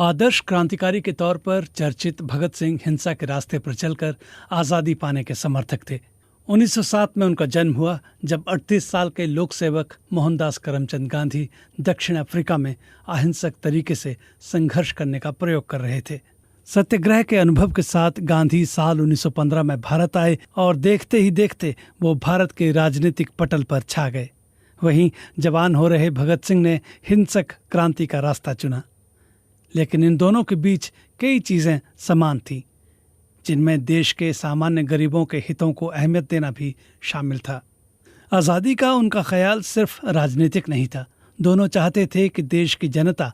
आदर्श क्रांतिकारी के तौर पर चर्चित भगत सिंह हिंसा के रास्ते पर चलकर आज़ादी पाने के समर्थक थे। 1907 में उनका जन्म हुआ, जब 38 साल के लोक सेवक मोहनदास करमचंद गांधी दक्षिण अफ्रीका में अहिंसक तरीके से संघर्ष करने का प्रयोग कर रहे थे। सत्याग्रह के अनुभव के साथ गांधी साल 1915 में भारत आए और देखते ही देखते वो भारत के राजनीतिक पटल पर छा गए। वहीं जवान हो रहे भगत सिंह ने हिंसक क्रांति का रास्ता चुना, लेकिन इन दोनों के बीच कई चीजें समान थीं, जिनमें देश के सामान्य गरीबों के हितों को अहमियत देना भी शामिल था। आज़ादी का उनका ख्याल सिर्फ राजनीतिक नहीं था। दोनों चाहते थे कि देश की जनता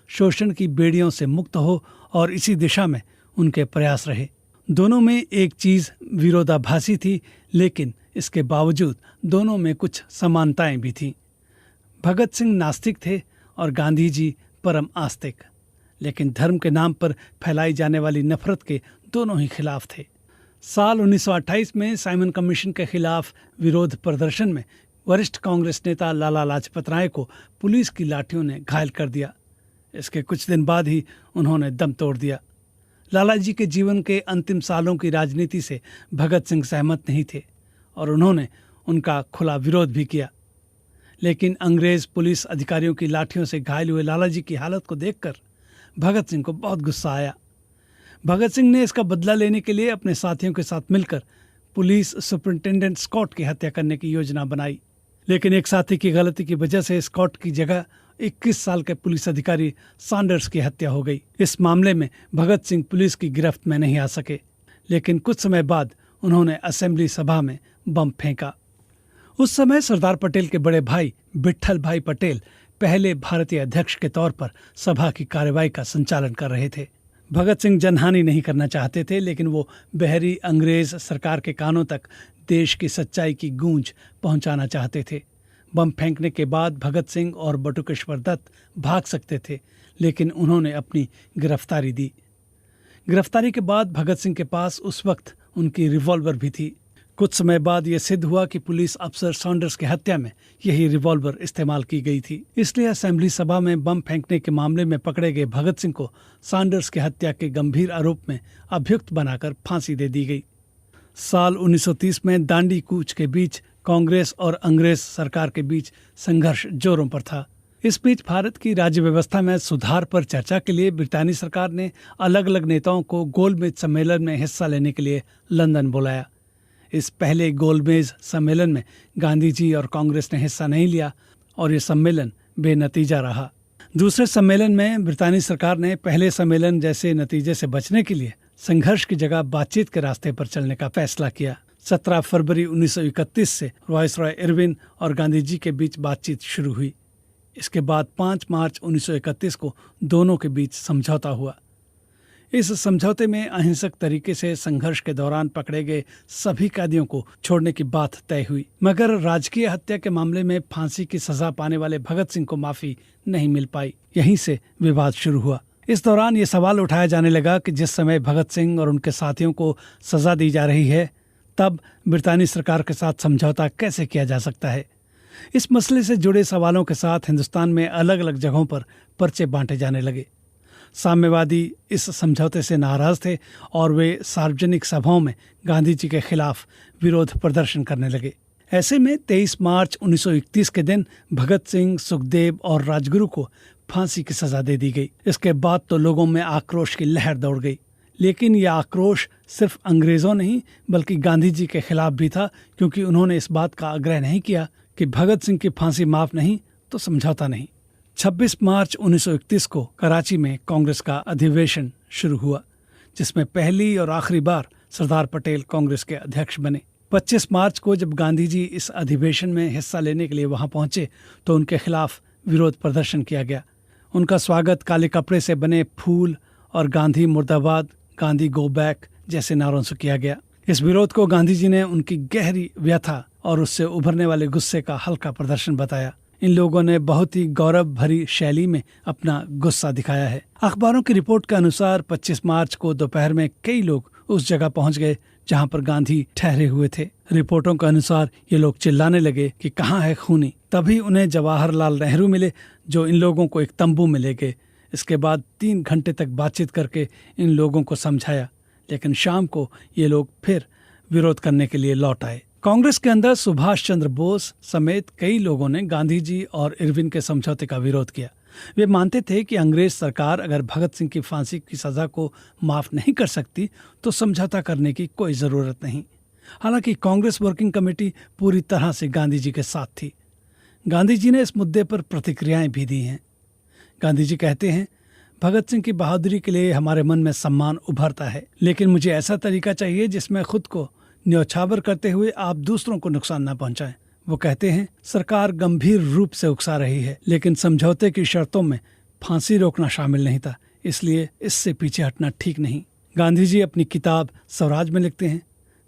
शोषण की बेड़ियों से मुक्त हो और इसी दिशा में उनके प्रयास रहे। दोनों में एक चीज विरोधाभासी थी, लेकिन इसके बावजूद दोनों में कुछ समानताएं भी थीं। भगत सिंह नास्तिक थे और गांधी जी परम आस्तिक, लेकिन धर्म के नाम पर फैलाई जाने वाली नफरत के दोनों ही खिलाफ थे। साल 1928 में साइमन कमीशन के खिलाफ विरोध प्रदर्शन में वरिष्ठ कांग्रेस नेता लाला लाजपत राय को पुलिस की लाठियों ने घायल कर दिया। इसके कुछ दिन बाद ही उन्होंने दम तोड़ दिया। लाला जी के जीवन के अंतिम सालों की राजनीति से भगत सिंह सहमत नहीं थे और उन्होंने उनका खुला विरोध भी किया, लेकिन अंग्रेज पुलिस अधिकारियों की लाठियों से घायल हुए लाला जी की हालत को देखकर भगत सिंह को बहुत गुस्सा आया। भगत सिंह ने इसका बदला लेने के लिए अपने साथियों के साथ मिलकर पुलिस सुपरिंटेंडेंट स्कॉट की हत्या करने की योजना बनाई, लेकिन एक साथी की गलती की वजह से स्कॉट की जगह 21 साल के पुलिस अधिकारी सैंडर्स की हत्या हो गई। इस मामले में भगत सिंह पुलिस की गिरफ्त में नहीं आ सके, लेकिन कुछ समय बाद उन्होंने असेंबली सभा में बम फेंका। उस समय सरदार पटेल के बड़े भाई विट्ठल भाई पटेल पहले भारतीय अध्यक्ष के तौर पर सभा की कार्यवाही का संचालन कर रहे थे। भगत सिंह जनहानि नहीं करना चाहते थे, लेकिन वो बहरी अंग्रेज सरकार के कानों तक देश की सच्चाई की गूंज पहुंचाना चाहते थे। बम फेंकने के बाद भगत सिंह और बटुकेश्वर दत्त भाग सकते थे, लेकिन उन्होंने अपनी गिरफ्तारी दी। गिरफ्तारी के बाद भगत सिंह के पास उस वक्त उनकी रिवॉल्वर भी थी। कुछ समय बाद यह सिद्ध हुआ कि पुलिस अफसर सैंडर्स की हत्या में यही रिवॉल्वर इस्तेमाल की गई थी। इसलिए असेंबली सभा में बम फेंकने के मामले में पकड़े गए भगत सिंह को सैंडर्स की हत्या के गंभीर आरोप में अभियुक्त बनाकर फांसी दे दी गई। साल 1930 में दांडी कूच के बीच कांग्रेस और अंग्रेज सरकार के बीच संघर्ष जोरों पर था। इस बीच भारत की राज्य व्यवस्था में सुधार पर चर्चा के लिए ब्रितानी सरकार ने अलग अलग नेताओं को गोलमेज सम्मेलन में हिस्सा लेने के लिए लंदन बुलाया। इस पहले गोलमेज सम्मेलन में गांधी जी और कांग्रेस ने हिस्सा नहीं लिया और ये सम्मेलन बेनतीजा रहा। दूसरे सम्मेलन में ब्रितानी सरकार ने पहले सम्मेलन जैसे नतीजे से बचने के लिए संघर्ष की जगह बातचीत के रास्ते पर चलने का फैसला किया। 17 फरवरी 1931 से वायसरॉय इरविन और गांधी जी के बीच बातचीत शुरू हुई। इसके बाद 5 मार्च 1931 को दोनों के बीच समझौता हुआ। इस समझौते में अहिंसक तरीके से संघर्ष के दौरान पकड़े गए सभी कैदियों को छोड़ने की बात तय हुई, मगर राजकीय हत्या के मामले में फांसी की सजा पाने वाले भगत सिंह को माफी नहीं मिल पाई। यहीं से विवाद शुरू हुआ। इस दौरान ये सवाल उठाया जाने लगा कि जिस समय भगत सिंह और उनके साथियों को सजा दी जा रही है, तब ब्रितानी सरकार के साथ समझौता कैसे किया जा सकता है। इस मसले से जुड़े सवालों के साथ हिंदुस्तान में अलग अलग जगहों पर पर्चे बांटे जाने लगे। साम्यवादी इस समझौते से नाराज थे और वे सार्वजनिक सभाओं में गांधी जी के खिलाफ विरोध प्रदर्शन करने लगे। ऐसे में 23 मार्च 1931 के दिन भगत सिंह, सुखदेव और राजगुरु को फांसी की सजा दे दी गई। इसके बाद तो लोगों में आक्रोश की लहर दौड़ गई, लेकिन यह आक्रोश सिर्फ अंग्रेजों नहीं बल्कि गांधी जी के खिलाफ भी था, क्योंकि उन्होंने इस बात का आग्रह नहीं किया कि भगत सिंह की फांसी माफ नहीं तो समझौता नहीं। 26 मार्च 1931 को कराची में कांग्रेस का अधिवेशन शुरू हुआ, जिसमें पहली और आखिरी बार सरदार पटेल कांग्रेस के अध्यक्ष बने। 25 मार्च को जब गांधी जी इस अधिवेशन में हिस्सा लेने के लिए वहां पहुंचे तो उनके खिलाफ विरोध प्रदर्शन किया गया। उनका स्वागत काले कपड़े से बने फूल और गांधी मुर्दाबाद, गांधी गो बैक जैसे नारों से किया गया। इस विरोध को गांधी जी ने उनकी गहरी व्यथा और उससे उभरने वाले गुस्से का हल्का प्रदर्शन बताया। इन लोगों ने बहुत ही गौरव भरी शैली में अपना गुस्सा दिखाया है। अखबारों की रिपोर्ट के अनुसार 25 मार्च को दोपहर में कई लोग उस जगह पहुंच गए जहां पर गांधी ठहरे हुए थे। रिपोर्टों के अनुसार ये लोग चिल्लाने लगे कि कहाँ है खूनी। तभी उन्हें जवाहरलाल नेहरू मिले, जो इन लोगों को एक तंबू में ले गए। इसके बाद 3 घंटे तक बातचीत करके इन लोगों को समझाया, लेकिन शाम को ये लोग फिर विरोध करने के लिए लौट आए। कांग्रेस के अंदर सुभाष चंद्र बोस समेत कई लोगों ने गांधी जी और इरविन के समझौते का विरोध किया। वे मानते थे कि अंग्रेज सरकार अगर भगत सिंह की फांसी की सजा को माफ नहीं कर सकती तो समझौता करने की कोई जरूरत नहीं। हालांकि कांग्रेस वर्किंग कमेटी पूरी तरह से गांधी जी के साथ थी। गांधी जी ने इस मुद्दे पर प्रतिक्रियाएं भी दी हैं। गांधी जी कहते हैं, भगत सिंह की बहादुरी के लिए हमारे मन में सम्मान उभरता है, लेकिन मुझे ऐसा तरीका चाहिए जिसमें खुद को न्यौछावर करते हुए आप दूसरों को नुकसान न पहुंचाएं। वो कहते हैं, सरकार गंभीर रूप से उकसा रही है, लेकिन समझौते की शर्तों में फांसी रोकना शामिल नहीं था, इसलिए इससे पीछे हटना ठीक नहीं। गांधी जी अपनी किताब स्वराज में लिखते हैं,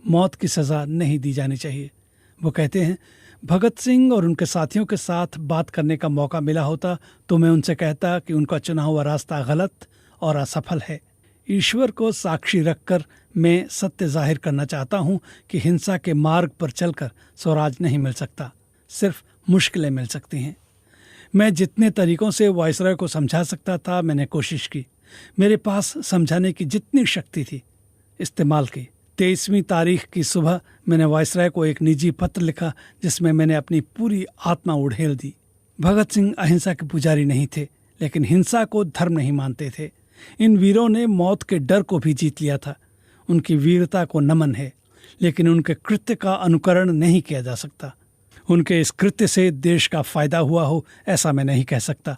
मौत की सजा नहीं दी जानी चाहिए। वो कहते हैं, भगत सिंह और उनके साथियों के साथ बात करने का मौका मिला होता तो मैं उनसे कहता कि उनका चुना हुआ रास्ता गलत और असफल है। ईश्वर को साक्षी रखकर मैं सत्य जाहिर करना चाहता हूँ कि हिंसा के मार्ग पर चलकर स्वराज नहीं मिल सकता, सिर्फ मुश्किलें मिल सकती हैं। मैं जितने तरीकों से वायसरॉय को समझा सकता था मैंने कोशिश की। मेरे पास समझाने की जितनी शक्ति थी इस्तेमाल की। 23वीं तारीख की सुबह मैंने वायसरॉय को एक निजी पत्र लिखा जिसमें मैंने अपनी पूरी आत्मा उड़ेल दी। भगत सिंह अहिंसा के पुजारी नहीं थे, लेकिन हिंसा को धर्म नहीं मानते थे। इन वीरों ने मौत के डर को भी जीत लिया था। उनकी वीरता को नमन है, लेकिन उनके कृत्य का अनुकरण नहीं किया जा सकता। उनके इस कृत्य से देश का फायदा हुआ हो ऐसा मैं नहीं कह सकता।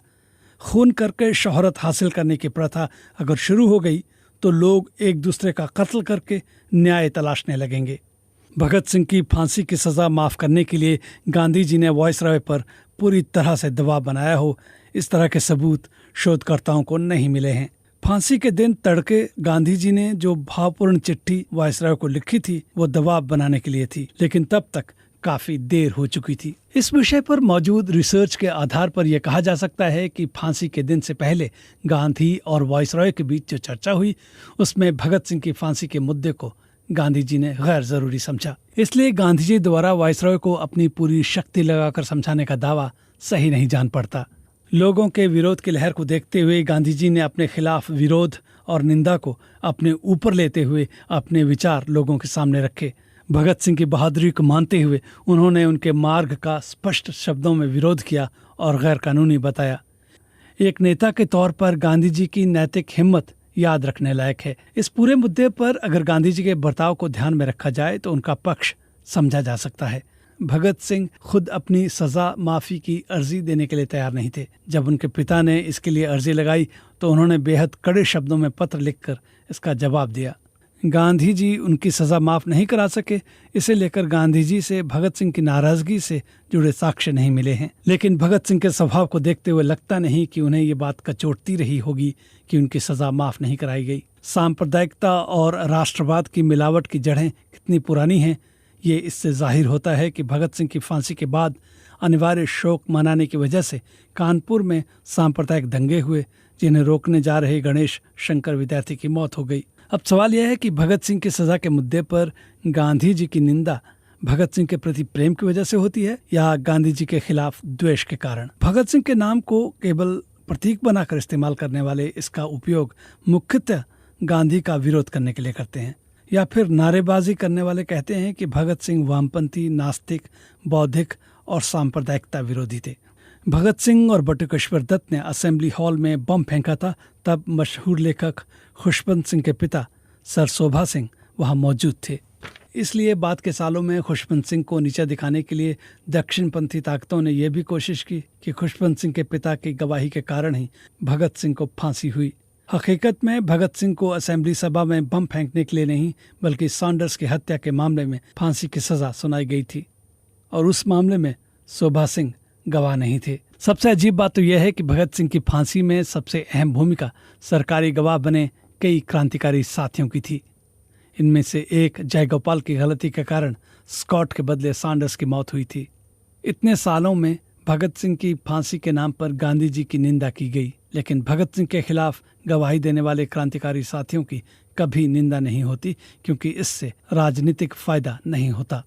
खून करके शोहरत हासिल करने की प्रथा अगर शुरू हो गई तो लोग एक दूसरे का कत्ल करके न्याय तलाशने लगेंगे। भगत सिंह की फांसी की सज़ा माफ़ करने के लिए गांधी जी ने वायसरॉय पर पूरी तरह से दबाव बनाया हो, इस तरह के सबूत शोधकर्ताओं को नहीं मिले हैं। फांसी के दिन तड़के गांधी जी ने जो भावपूर्ण चिट्ठी वायसरॉय को लिखी थी वो दबाव बनाने के लिए थी, लेकिन तब तक काफी देर हो चुकी थी। इस विषय पर मौजूद रिसर्च के आधार पर यह कहा जा सकता है कि फांसी के दिन से पहले गांधी और वायसरॉय के बीच जो चर्चा हुई उसमें भगत सिंह की फांसी के मुद्दे को गांधी जी ने गैर जरूरी समझा। इसलिए गांधी जी द्वारा वायसरॉय को अपनी पूरी शक्ति लगाकर समझाने का दावा सही नहीं जान पड़ता। लोगों के विरोध की लहर को देखते हुए गांधी जी ने अपने खिलाफ विरोध और निंदा को अपने ऊपर लेते हुए अपने विचार लोगों के सामने रखे। भगत सिंह की बहादुरी को मानते हुए उन्होंने उनके मार्ग का स्पष्ट शब्दों में विरोध किया और गैर कानूनी बताया। एक नेता के तौर पर गांधी जी की नैतिक हिम्मत याद रखने लायक है। इस पूरे मुद्दे पर अगर गांधी जी के बर्ताव को ध्यान में रखा जाए तो उनका पक्ष समझा जा सकता है। भगत सिंह खुद अपनी सजा माफी की अर्जी देने के लिए तैयार नहीं थे। जब उनके पिता ने इसके लिए अर्जी लगाई तो उन्होंने बेहद कड़े शब्दों में पत्र लिखकर इसका जवाब दिया। गांधी जी उनकी सजा माफ नहीं करा सके, इसे लेकर गांधी जी से भगत सिंह की नाराजगी से जुड़े साक्ष्य नहीं मिले हैं। लेकिन भगत सिंह के स्वभाव को देखते हुए लगता नहीं कि उन्हें ये बात कचोटती रही होगी कि उनकी सजा माफ नहीं कराई गई। सांप्रदायिकता और राष्ट्रवाद की मिलावट की जड़ें कितनी पुरानी हैं, ये इससे जाहिर होता है कि भगत सिंह की फांसी के बाद अनिवार्य शोक मनाने की वजह से कानपुर में सांप्रदायिक दंगे हुए, जिन्हें रोकने जा रहे गणेश शंकर विद्यार्थी की मौत हो गई। अब सवाल यह है कि भगत सिंह की सजा के मुद्दे पर गांधी जी की निंदा भगत सिंह के प्रति प्रेम की वजह से होती है या गांधी जी के खिलाफ द्वेष के कारण। भगत सिंह के नाम को केवल प्रतीक बनाकर इस्तेमाल करने वाले इसका उपयोग मुख्यतः गांधी का विरोध करने के लिए करते हैं, या फिर नारेबाजी करने वाले कहते हैं कि भगत सिंह वामपंथी, नास्तिक, बौद्धिक और सांप्रदायिकता विरोधी थे। भगत सिंह और बटुकेश्वर दत्त ने असेंबली हॉल में बम फेंका था, तब मशहूर लेखक खुशवंत सिंह के पिता सर शोभा सिंह वहां मौजूद थे। इसलिए बाद के सालों में खुशवंत सिंह को नीचा दिखाने के लिए दक्षिणपंथी ताकतों ने यह भी कोशिश की कि खुशवंत सिंह के पिता की गवाही के कारण ही भगत सिंह को फांसी हुई। हकीकत में भगत सिंह को असेंबली सभा में बम फेंकने के लिए नहीं बल्कि सॉन्डर्स की हत्या के मामले में फांसी की सजा सुनाई गई थी, और उस मामले में शोभा सिंह गवाह नहीं थे। सबसे अजीब बात तो यह है कि भगत सिंह की फांसी में सबसे अहम भूमिका सरकारी गवाह बने कई क्रांतिकारी साथियों की थी। इनमें से एक जयगोपाल की गलती के कारण स्कॉट के बदले सॉन्डर्स की मौत हुई थी। इतने सालों में भगत सिंह की फांसी के नाम पर गांधी जी की निंदा की गई, लेकिन भगत सिंह के खिलाफ गवाही देने वाले क्रांतिकारी साथियों की कभी निंदा नहीं होती, क्योंकि इससे राजनीतिक फायदा नहीं होता।